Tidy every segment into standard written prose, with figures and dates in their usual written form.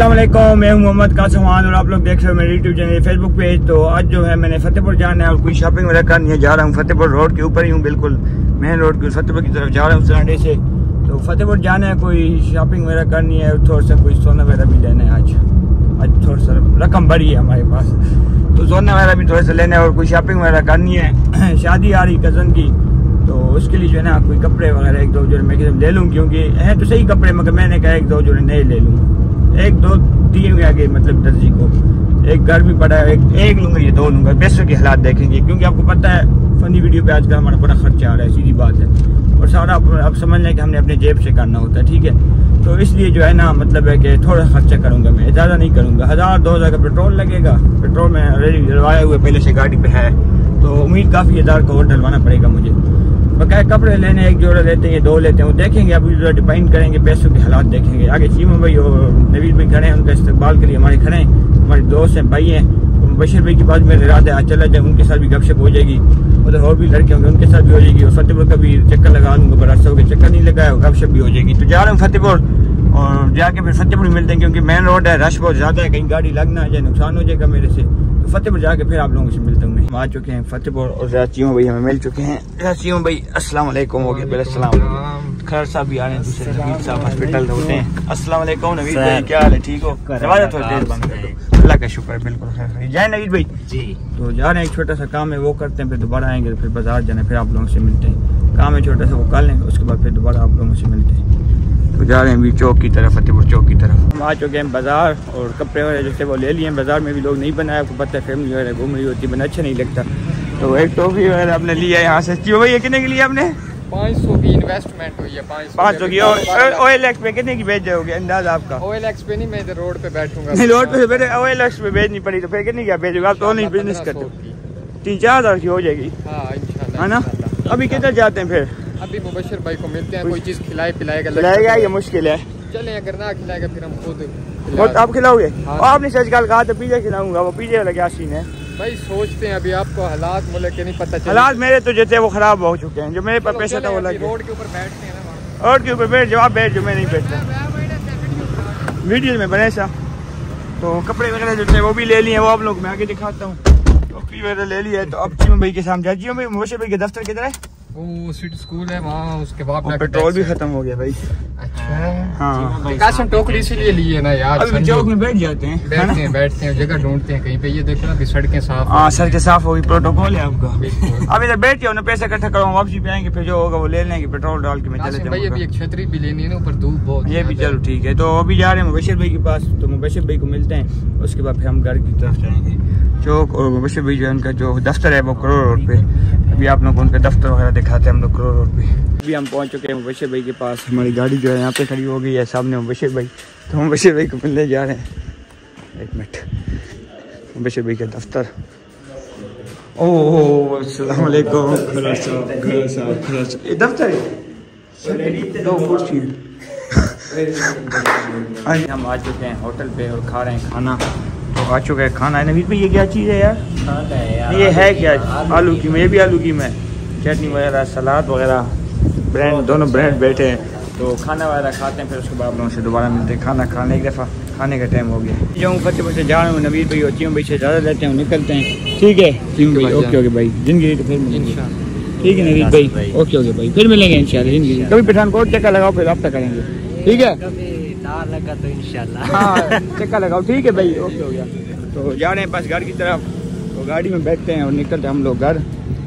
अस्सलाम वालेकुम, मैं हूं मोहम्मद कासिम खान और आप लोग देख रहे हो मेरे यूट्यूब चैनल फेसबुक पेज। तो आज जो है मैंने फतेहपुर जाना है और कोई शॉपिंग वगैरह करनी है। जा रहा हूं फतेहपुर रोड के ऊपर ही हूं, बिल्कुल मेन रोड के फतेहपुर की तरफ जा रहा हूं सरांडे से। तो फतेहपुर जाना है, कोई शॉपिंग वगैरह करनी है, थोड़ा सा कोई सोना वगैरह भी लेना है। आज थोड़ा सा रकम बढ़ी है हमारे पास, तो सोना वगैरह भी थोड़ा सा लेना है और कोई शॉपिंग वगैरह करनी है। शादी आ रही कज़न की, तो उसके लिए जो है ना कोई कपड़े वगैरह एक दो जोड़े मैं ले लूँ, क्योंकि है तो सही कपड़े, मगर मैंने कहा एक दो जोड़े नहीं ले लूँ। एक दो दिए हुए आगे मतलब दर्जी को, एक घर भी पड़ा है, एक लूँगा ये दो लूँगा। पैसों के हालात देखेंगे, क्योंकि आपको पता है फनी वीडियो पे आजकल हमारा बड़ा खर्चा आ रहा है, सीधी बात है। और सारा अब समझ लें कि हमने अपने जेब से करना होता है, ठीक है। तो इसलिए जो है ना मतलब है कि थोड़ा खर्चा करूँगा मैं, ज़्यादा नहीं करूँगा। 1000-2000 का पेट्रोल लगेगा। पेट्रोल में ऑलरेडी डलवाया हुआ पहले से गाड़ी पे है, तो उम्मीद काफ़ी 1000 का और डलवाना पड़ेगा मुझे। बकाया कपड़े लेने एक जोड़ा लेते हैं, दो लेते हैं, वो देखेंगे। अभी जो डिपेंड करेंगे, पैसों के हालात देखेंगे। आगे चीमा भाई और नवीद भाई खड़े हैं, उनका इस्तकबाल के लिए हमारे खड़े हैं। हमारे दोस्त हैं, भाई हैं। बशीर भाई के पास मेरे इरादे आज चला जाए, उनके साथ भी गपशप हो जाएगी। उधर और भी लड़के होंगे, उनके साथ भी हो जाएगी। और फतेहपुर का भी चक्कर लगा लूँगा, बड़ा अच्छा होगा। चक्कर नहीं लगाया, गपशप भी हो जाएगी। तो जा रहा हूँ फतेहपुर, और जाके फिर फतेहपुर मिलते हैं, क्योंकि मेन रोड है, रश बहुत ज़्यादा है, कहीं गाड़ी लगना आ जाए, नुकसान हो जाएगा मेरे से। तो फतेहपुर जाके फिर आप लोगों से मिलता हूँ। हम आ चुके हैं फतेहपुर और राचियों भाई हमें मिल चुके हैं। राचियों भाई अस्सलाम वालेकुम हो गया, पहले सलाम। खैर साहब भी आ रहे हैं, दूसरे नवीद साहब हॉस्पिटल होते हैं। अस्सलाम वालेकुम नवीद भाई, क्या हाल है? ठीक हो? दरवाजा थोड़ा तेज बंद कर दो। अल्लाह का शुक्र है, बिल्कुल खैर। जय नवीद भाई जी। तो जा रहे हैं, एक छोटा सा काम है वो करते हैं, फिर दोबारा आएंगे, फिर बाजार जाना, फिर आप लोगों से मिलते हैं। काम है छोटा सा, वो कर लेंगे, उसके बाद फिर दोबारा आप लोगों से मिलते हैं। तो जा रहे हैं भी चौक की तरफ, फतेहपुर चौक की तरफ। हम आ चुके हैं बाजार, और कपड़े वगैरह जैसे वो ले लिए हैं। बाजार में भी लोग नहीं बनाया, आपको पता है फैमिली वगैरह घूम रही होती है, बना अच्छा नहीं लगता। तो एक टॉफी वगैरह आपने लिया है यहाँ से। भाई कितने की लिया आपने? 500 की इन्वेस्टमेंट हुई है। 500 की। OLX पे कितने की बेच जाओगे अंदाजा आपका? OLX पे नहीं, मैं इधर रोड पे बैठूंगा। नहीं, रोड पे बैठे OLX पे बेचनी पड़ी, तो फिर कितनी क्या बेचोगे आप? तो ऑनलाइन बिजनेस करते हो, 3-4 हज़ार की हो जाएगी, है ना? अभी किधर जाते हैं फिर? अभी मुबशिर भाई को मिलते हैं, कोई चीज खिलाए पिलाएगा। ये मुश्किल है, चले अगर ना खिलाएगा फिर हम खुद आप खिलाओगे? आपने सच कल कहा था पिज्जा खिलाऊंगा, वो पिज्जे वाला क्या सीन है भाई? सोचते हैं अभी, आपको हालात मुल्क के नहीं पता चले। हालात मेरे तो जैसे वो खराब हो चुके हैं, जो मेरे पास पैसा था वो लग गया। रोड के ऊपर बैठते हैं ना, रोड के ऊपर बैठ जाओ, आप बैठ जाओ, मैं नहीं बैठता वीडियो में बने सा। तो कपड़े वगैरह जो थे वो भी ले लिए, वो आप लोग मैं आगे दिखाता हूँ। टोकरी वगैरह ले लिया है। तो अब चीमा भाई के सामने जा। चीमा भाई मुबशिर भाई के दफ्तर किधर है? वो सिटी स्कूल है वहाँ, उसके बाद पेट्रोल भी खत्म हो गया भाई। हाँ, कासिम टोकरी इसीलिए ली है ना यार। अभी चौक में बैठ जाते हैं, बैठते हैं, जगह ढूंढते हैं कहीं पे। ये देखो ना अभी सड़कें साफ। हाँ, सड़कें साफ होगी, प्रोटोकॉल है आपका। अब इधर बैठ जाओ ना, पैसे इकट्ठा करो, वापसी पे आएंगे, फिर जो होगा वो ले लेंगे, पेट्रोल डाल के मैं चले जाऊंगा। भाई अभी एक छतरी भी लेनी है ना, ऊपर धूप बहुत। ये भी चलो ठीक है। तो अभी जा रहे हैं मुबशिर भाई के पास, तो मुबशिर भाई को मिलते हैं, उसके बाद फिर हम घर की तरफ जाएंगे। चौक और मुबशिर भाई जो है उनका जो दफ्तर है वो करोड़ रोड पे। अभी आप लोग को उनका दफ्तर वगैरह दिखाते हैं हम लोग करोड़ रोड पे। अभी हम पहुंच चुके हैं मुबशिर भाई के पास। हमारी गाड़ी जो है यहाँ पे खड़ी हो गई है, सामने मुबशिर भाई। तो मुबशिर भाई को मिलने जा रहे हैं। एक मिनट, मुबशिर भाई का दफ्तर। ओह अस्सलाम वालेकुम। ये दफ्तर है, दो कुर्सी है। हम आ चुके हैं होटल पे और खा रहे हैं खाना। तो आ चुका है खाना। नवीद भाई ये क्या चीज़ है यार? ये है क्या? आलू की में, ये भी आलू की में, चटनी वगैरह, सलाद वगैरह, ब्रेड, दोनों ब्रेड बैठे हैं। तो खाना वगैरह खाते हैं, फिर उसके बाद आप लोगों से दोबारा मिलते हैं। खाना खाने एक दफ़ा खाने का टाइम हो गया। जो फतेहपुर से जा रहा हूँ, नवीद भाई और चीम भाई से ज़्यादा लेते हैं, निकलते हैं। ठीक है चीम भाई, ओके भाई, जिंदगी तो फिर मिलेंगे। ठीक है नवीद भाई, ओके भाई, फिर मिलेंगे इंशाल्लाह जिंदगी। कभी पठानकोट चक्कर लगाओ, फिर हफ्ता करेंगे, ठीक है? लगा तो इंशाल्लाह। हाँ चक्कर लगाओ, ठीक है भाई, ओके हो गया। तो जा रहे हैं बस घर की तरफ, तो गाड़ी में बैठते हैं और निकलते हैं हम लोग घर।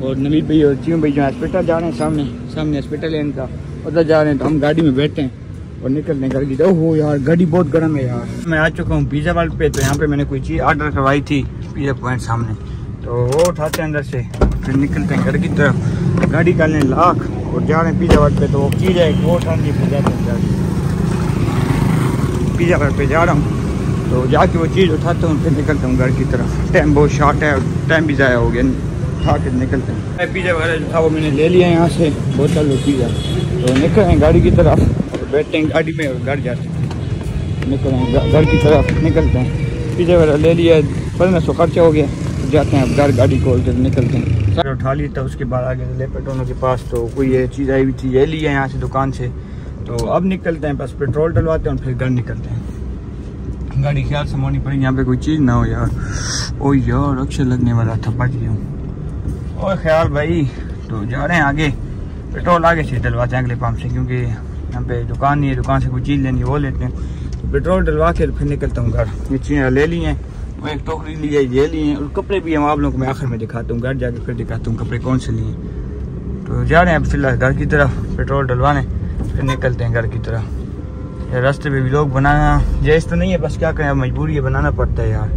और नवीद भाई और चीम भाई जो हॉस्पिटल जा रहे हैं, सामने हॉस्पिटल है इनका, उधर जा रहे हैं। तो हम गाड़ी में बैठते हैं और निकलते हैं घर की तरफ। ओहो यार गाड़ी बहुत गर्म है यार। मैं आ चुका हूँ पिज़्ज़ा वर्ल्ड पे। तो यहाँ पे मैंने कोई चीज़ ऑर्डर करवाई थी पिज़्ज़ा पॉइंट सामने, तो वो उठाते हैं अंदर से, फिर निकलते हैं घर की तरफ। गाड़ी का लें लाख और जा रहे हैं पिज़्ज़ा वर्ल्ड पे। तो वो चीज़ है वो उठानी है, फिर जाते हैं पिज़्ज़ा वर्ल्ड पे जा रहा हूँ। तो जाके वो चीज़ उठाता हूँ, फिर निकलता हूँ घर की तरफ। टाइम बहुत शॉर्ट है और टाइम भी ज़ाया हो गया, उठा के निकलते हैं। पिज़्ज़ा वगैरह जो था वो मैंने ले लिया है यहाँ से, बोतल और पिज़्ज़ा। तो निकल हैं गाड़ी की तरफ और बैठते हैं गाड़ी में और घर जाते हैं। निकल हैं घर की तरफ, निकलते हैं। पिज़्ज़ा वगैरह ले लिया, 1500 खर्चा हो गया। जाते हैं अब घर, गाड़ी खोल के निकलते हैं। उठा ली था, उसके बाद आगे ले पेट्रोल के पास। तो कोई ये चीज़ आई हुई थी, ये ली है यहाँ से दुकान से। तो अब निकलते हैं, बस पेट्रोल डलवाते हैं और फिर घर निकलते हैं। गाड़ी ख्याल से मोड़नी पड़ी, यहाँ पे कोई चीज़ ना हो यार। ओ यार अक्षर लगने वाला था, बच गया हूँ। और ख्याल भाई, तो जा रहे हैं आगे, पेट्रोल आगे से डलवाते हैं अगले पंप से, क्योंकि यहाँ पे दुकान नहीं है, दुकान से कोई चीज़ लेनी है वो लेते हैं। तो पेट्रोल डलवा के फिर निकलता हूँ घर। ये चीज़ें ले ली हैं, वो एक टोकरी ली है, ये लिए हैं, और कपड़े भी हम आप लोगों को मैं आखिर में दिखाता हूँ, घर जाके फिर दिखाता हूँ कपड़े कौन से लिए। तो जा रहे हैं अब फिलहाल घर की तरफ पेट्रोल डलवाने, फिर निकलते हैं घर की तरफ। रास्ते पे भी लोग बनाना जैस तो नहीं है, बस क्या करें, मजबूरी है, बनाना पड़ता है यार।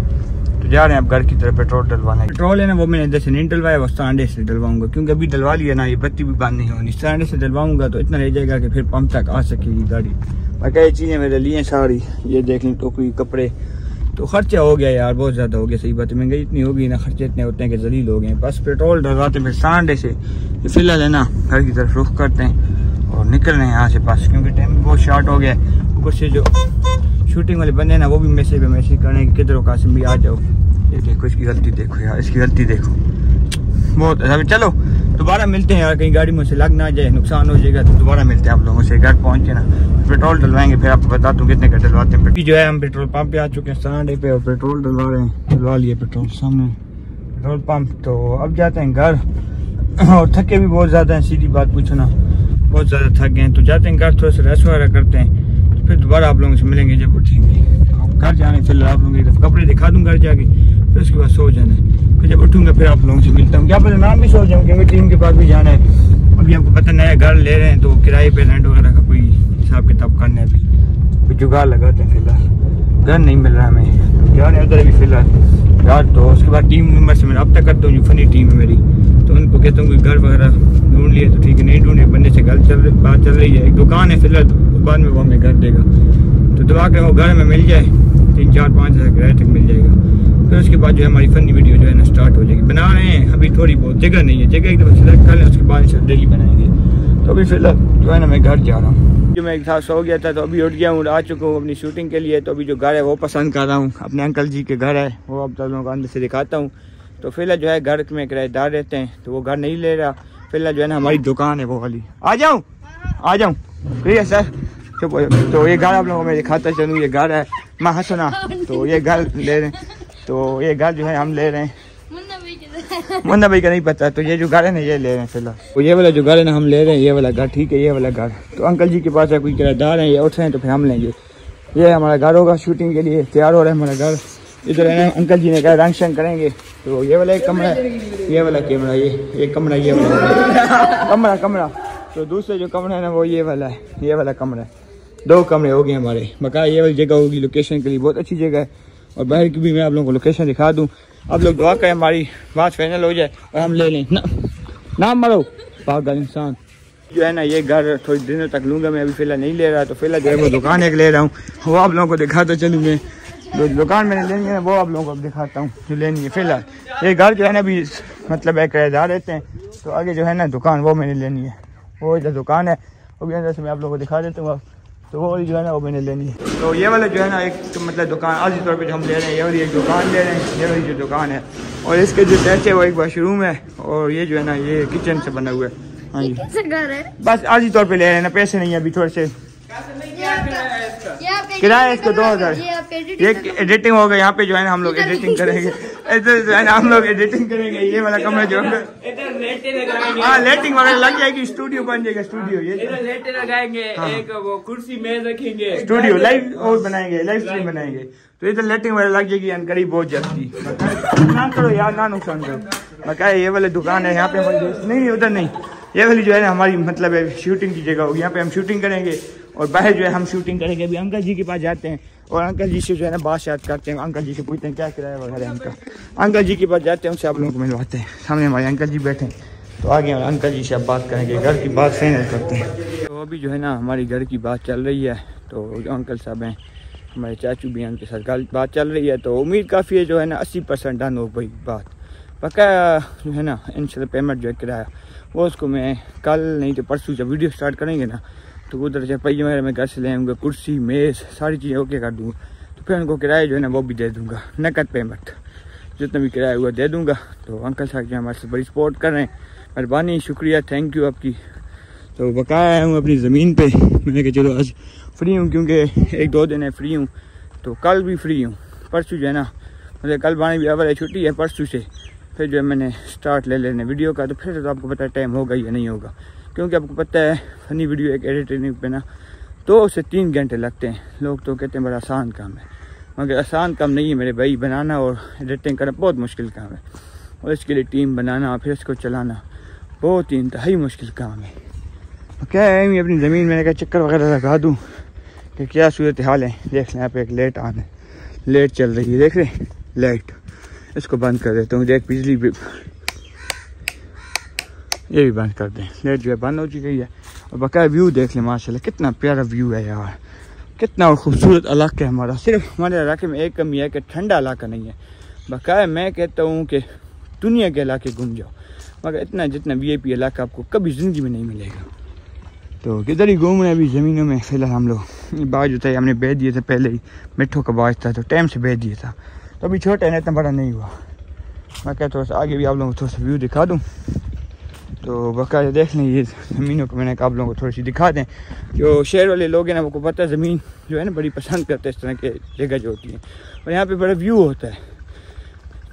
तो जा रहे हैं अब घर की तरफ पेट्रोल डलवाना। पेट्रोल है ना वो मैंने इधर से नहीं डलवाया, वो स्टैंड से डलवाऊंगा, क्योंकि अभी डलवा लिया ना, ये बत्ती भी बंद नहीं होनी। स्टैंड से डलवाऊंगा तो इतना रह जाएगा कि फिर पंप तक आ सकेगी गाड़ी। बाकी ये चीज़ें मेरे लिए सारी, ये देख ली टोकरी, कपड़े, तो खर्चा हो गया यार, बहुत ज़्यादा हो गया। सही बात है, महंगाई इतनी होगी ना, खर्चे इतने होते हैं कि जलील हो गए। बस पेट्रोल डलवाते फिर स्टैंड से फिलहाल है ना घर की तरफ रुख करते हैं और निकल रहे हैं यहाँ से पास, क्योंकि टाइम बहुत शॉर्ट हो गया है। ऊपर से जो शूटिंग वाले बंदे ना वो भी मैसेज पे मैसेज करने कि किधर हो कासिम भी, आ जाओ। ये देखो इसकी गलती देखो यार, इसकी गलती देखो बहुत। अभी चलो दोबारा मिलते हैं यार, कहीं गाड़ी मुझसे लग ना जाए, नुकसान हो जाएगा। तो दोबारा मिलते हैं आप लोगों से, घर पहुँच के ना पेट्रोल डलवाएंगे, फिर आपको बता दूँ कितने का डलवाते हैं। जो है हम पेट्रोल पंप पे आ चुके हैं, स्टैंड पे, और पेट्रोल डलवा रहे हैं। डलवा लिए पेट्रोल सामने पेट्रोल पंप। तो अब जाते हैं घर, और थके भी बहुत ज़्यादा हैं, सीधी बात पूछो ना, बहुत ज़्यादा थक गए हैं। तो जाते हैं घर, थोड़ा सा रेस्ट वगैरह करते हैं, तो फिर दोबारा आप लोगों से मिलेंगे जब उठेंगे। तो घर जाने फिर आप लोगों के कपड़े दिखा दूँ घर जाके, फिर उसके बाद सो जाना है। फिर जब उठूँगा फिर आप लोगों से मिलता हूँ। क्या पता नाम भी सो जाऊँ, क्योंकि टीम के पास भी जाना है। अभी आपको पता नया घर ले रहे हैं, तो किराए पे रेंट वगैरह का कोई हिसाब किताब करना है, अभी जुगाड़ लगाते हैं। फिलहाल घर नहीं मिल रहा हमें, तो जा रहे हैं उधर अभी फिलहाल यार। तो उसके बाद टीम मेम्बर से मैं रब्ता करता हूँ, जो फनी टीम है मेरी, तो उनको कहता हूँ कि घर वगैरह ढूंढ लिए, तो ठीक है, नहीं ढूंढे बंदे से बात चल रही है। एक दुकान है फिलहाल, बाद में वो हमें घर देगा, तो दुआ करें वो घर में मिल जाए, 3-4-5 हज़ार किराए तक मिल जाएगा। फिर उसके बाद जो है हमारी फनी वीडियो जो है ना स्टार्ट हो जाएगी। बना रहे हैं अभी, थोड़ी बहुत जगह नहीं है, जगह एक दफ़ा सेलेक्ट कर लें, उसके बाद से डेली बनाएंगे। तो अभी फिलहाल जो है ना मैं घर जा रहा हूँ। जो मैं एक साथ सो गया था, तो अभी उठ गया हूँ, आ चुका हूँ अपनी शूटिंग के लिए। तो अभी जो घर है वो पसंद कर रहा हूँ, अपने अंकल जी के घर है, वो अब लोगों को अंदर से दिखाता हूँ। तो फिलहाल जो है घर में किराएदार रहते हैं, तो वो घर नहीं ले रहा। फिलहाल जो है ना हमारी दुकान है वो वाली। आ जाऊँ ठीक है सर। तो ये घर आप लोगों को मैं दिखाता चलूँ, ये घर है मैं हंसना। तो ये घर ले रहे हैं, तो ये घर जो है हम ले रहे हैं, मुन्ना भाई का नहीं पता। तो ये जो घर है ना ये ले रहे हैं फिलहाल। तो ये वाला जो घर है ना हम ले रहे हैं, ये वाला घर, ठीक है, ये वाला घर। तो अंकल जी के पास है कोई किराएदार है, ये उठ रहे हैं, तो फिर हम लेंगे। ये हमारा घर होगा, शूटिंग के लिए तैयार हो रहा है हमारा घर। इधर है अंकल जी ने कहा रंग शंग करेंगे। तो ये वाला एक कमरा है, ये वाला कैमरा, ये कमरा, ये वाला कमरा। तो दूसरे जो कमरा है ना वो ये वाला है, ये वाला कमरा है। 2 कमरे हो गए हमारे। बका ये वाली जगह होगी लोकेशन के लिए, बहुत अच्छी जगह है। और बाहर की भी मैं आप लोगों को लोकेशन दिखा दूँ। आप लोग दुआ करें हमारी बात फाइनल हो जाए और हम ले लें ना मरो पागल इंसान। जो है ना ये घर थोड़ी दिनों तक लूँगा मैं, अभी फिलहाल नहीं ले रहा। तो फिलहाल जो है वो दुकान एक ले रहा हूँ, वो आप लोगों को दिखाता चलूँ। मैं जो दुकान मैंने लेनी है वो आप लोगों को दिखाता हूँ जो लेनी है। फिलहाल ये घर जो है ना अभी मतलब एक किराएदार रहते हैं, तो आगे जो है ना दुकान वो मैंने लेनी है। वो इधर दुकान है, वो भी अंदर से मैं आप लोगों को दिखा देता हूँ। तो वो वाली जो है ना वो मैंने लेनी है। तो ये वाला जो है ना एक तो मतलब दुकान आजी तौर पे जो हम ले रहे हैं, ये वाली एक दुकान ले रहे हैं, ये वाली जो दुकान है। और इसके जो टैच है वो एक वाशरूम है, और ये जो है ना ये किचन से बना हुआ है। हाँ जी, बस आजी तौर पे ले रहे हैं ना, पैसे नहीं है अभी, थोड़े से किराया इसको 2000। ये एडिटिंग होगा, यहाँ पे जो है ना हम लोग एडिटिंग करेंगे, इधर जो है ना हम लोग एडिटिंग करेंगे। ये वाला कमरा जो है हाँ लेटिंग वगैरह लग जाएगी, स्टूडियो बन जाएगा स्टूडियो। ये लेटे लगाएंगे, एक वो कुर्सी मेज रखेंगे, स्टूडियो लाइव और बनाएंगे, लाइव स्ट्रीम बनाएंगे। तो इधर लेटिंग वगैरह लग जाएगी अनकरी बहुत जल्दी। ना करो यार, ना नुकसान करो। मैं क्या ये वाले दुकान है यहाँ पे, नहीं उधर नहीं, ये वाली जो है ना हमारी मतलब है शूटिंग की जगह होगी। यहाँ पे हम शूटिंग करेंगे और बाहर जो है हम शूटिंग करेंगे। अभी अंकल जी के पास जाते हैं और अंकल जी से जो है ना बात शायद करते हैं, अंकल जी से पूछते हैं क्या किराया वगैरह उनका। अंकल जी के पास जाते हैं, उनसे आप लोगों को मिलवाते हैं। सामने हमारे अंकल जी बैठे हैं, तो आगे अंकल जी से आप बात करेंगे, घर की बात फाइनल करते हैं। तो अभी जो है ना हमारी घर की बात चल रही है। तो जो अंकल साहब हैं, हमारे चाचू भी हैं, उनके साथ बात चल रही है। तो उम्मीद काफ़ी है जो है ना 80% डन हो गई बात। पक्का जो है ना इंशाल्लाह पेमेंट जो है किराया वो उसको मैं कल नहीं तो परसों जब वीडियो स्टार्ट करेंगे ना, तो उधर से पहिए वगैरह मैं घर से ले आऊँगा, कुर्सी मेज़ सारी चीज़ें ओके कर दूँगा। तो फिर उनको किराया जो है ना वो भी दे दूँगा, नकद पेमेंट जितना भी किराया हुआ दे दूँगा। तो अंकल साहब जो हमारे से बड़ी सपोर्ट कर रहे हैं, मेहरबानी, शुक्रिया, थैंक यू आपकी। तो बकाया हूँ अपनी ज़मीन पे, मैंने कहा चलो आज फ्री हूँ क्योंकि 1-2 दिन है फ्री हूँ, तो कल भी फ्री हूँ, परसों जो है ना मतलब कल बानी भी अवर है, छुट्टी है परसों से, फिर जो है मैंने स्टार्ट ले लेने वीडियो का। तो फिर तो आपको पता है टाइम होगा या नहीं होगा, क्योंकि आपको पता है फनी वीडियो एक एडिटिंग पे ना 2 से 3 घंटे लगते हैं। लोग तो कहते हैं बड़ा आसान काम है, मगर आसान काम नहीं है मेरे भाई। बनाना और एडिटिंग करना बहुत मुश्किल काम है, और इसके लिए टीम बनाना फिर इसको चलाना बहुत ही इंतहाई मुश्किल काम है। क्या है मैं अपनी ज़मीन मैंने कहा चक्कर वगैरह लगा दूँ कि क्या सूरत हाल है। देख लें यहाँ पे एक लाइट ऑन है, लाइट चल रही है, देख रहे लाइट। इसको बंद कर देता हूँ, देख बिजली भी, ये भी बंद कर दें। लाइट जो है बंद हो चुकी है। और बकाया व्यू देख लें माशाल्लाह, कितना प्यारा व्यू है यार, कितना खूबसूरत इलाका है हमारा। सिर्फ हमारे इलाके में एक कमी है कि ठंडा इलाका नहीं है। बकाया मैं कहता हूँ कि दुनिया के इलाके घूम जाओ, मगर इतना जितना VIP इलाका आपको कभी ज़िंदगी में नहीं मिलेगा। तो किधर ही घूम रहे हैं अभी ज़मीनों में। फिलहाल हम लोग बाग जो था हमने बेच दिए थे, पहले ही मिट्ठों का बाग था तो टाइम से बेच दिया था, तो अभी छोटा है ना, इतना बड़ा नहीं हुआ। मैं कहता थोड़ा सा आगे भी आप लोगों को थोड़ा सा व्यू दिखा दूँ। तो बाकायदा देख लें ये ज़मीनों को, मैंने कहा आप लोगों को थोड़ी सी दिखा दें। जो शहर वाले लोग हैं ना, वो पता है ज़मीन जो है ना बड़ी पसंद करते हैं इस तरह के जगह जो होती है, और यहाँ पे बड़ा व्यू होता है।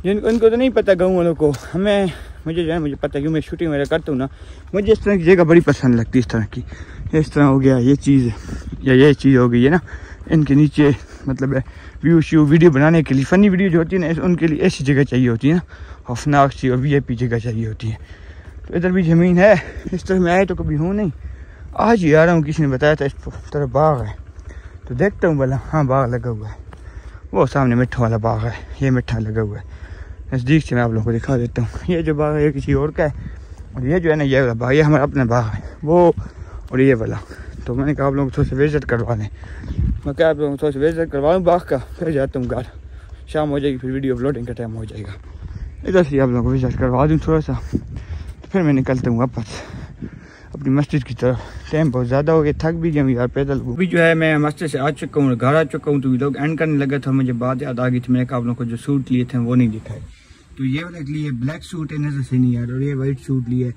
उनको तो नहीं पता गाँव वालों को, मुझे जो है मुझे पता है, क्यों मैं शूटिंग वगैरह करता हूँ ना, मुझे इस तरह की जगह बड़ी पसंद लगती है। इस तरह की, इस तरह हो गया ये चीज़ या ये चीज़ हो गई है ना, इनके नीचे मतलब व्यू वीडियो बनाने के लिए, फ़नी वीडियो जो होती है ना, उनके लिए ऐसी जगह चाहिए होती है ना, खौफनाक सी और VIP जगह चाहिए होती है। तो इधर भी ज़मीन है, इस तरह मैं आए तो कभी हूँ नहीं, आज ही आ रहा हूँ। किसी ने बताया था इस तरफ बाग है, तो देखता हूँ भला। हाँ बाग लगा हुआ है, वो सामने मिट्ठा वाला बाग है, ये मिट्ठा लगा हुआ है। नज़दीक से मैं आप लोगों को दिखा देता हूँ। ये जो बाग है ये किसी और का है, और ये जो है ना ये वाला बाग, ये हमारा अपना बाग है वो, और ये वाला। तो मैंने कहा आप लोगों को थोड़ा सा विजिट करवा लें। मैं क्या आप लोगों को थोड़ा सा विजिट करवा लूँ बाग का, फिर जाता हूँ घर। शाम हो जाएगी, फिर वीडियो अपलोडिंग का टाइम हो जाएगा। इधर से आप लोगों को विजिट करवा दूँ थोड़ा सा, तो फिर मैं निकलता हूँ वापस अपनी मस्जिद की तरफ। टाइम बहुत ज़्यादा हो गया, थक भी गया यार पैदल। अभी जो है मैं मस्जिद से आ चुका हूँ, घर आ चुका हूँ। तो लोग एंड करने लगा था, मुझे बात याद आ गई थी, मैंने कहा आप लोगों को जो सूट लिए थे वो नहीं दिखाए। तो ये वाला लिए ब्लैक सूट है, नजर से नहीं यार, और ये वाइट सूट लिए,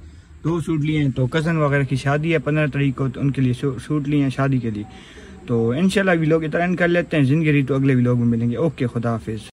2 सूट लिए हैं। तो कज़न वगैरह की शादी है 15 तारीख को, तो उनके लिए सूट लिए हैं शादी के लिए। तो इंशाल्लाह व्लॉग इतना एंड कर लेते हैं। ज़िंदगी रही तो अगले व्लॉग में मिलेंगे। ओके, खुदा हाफिज़।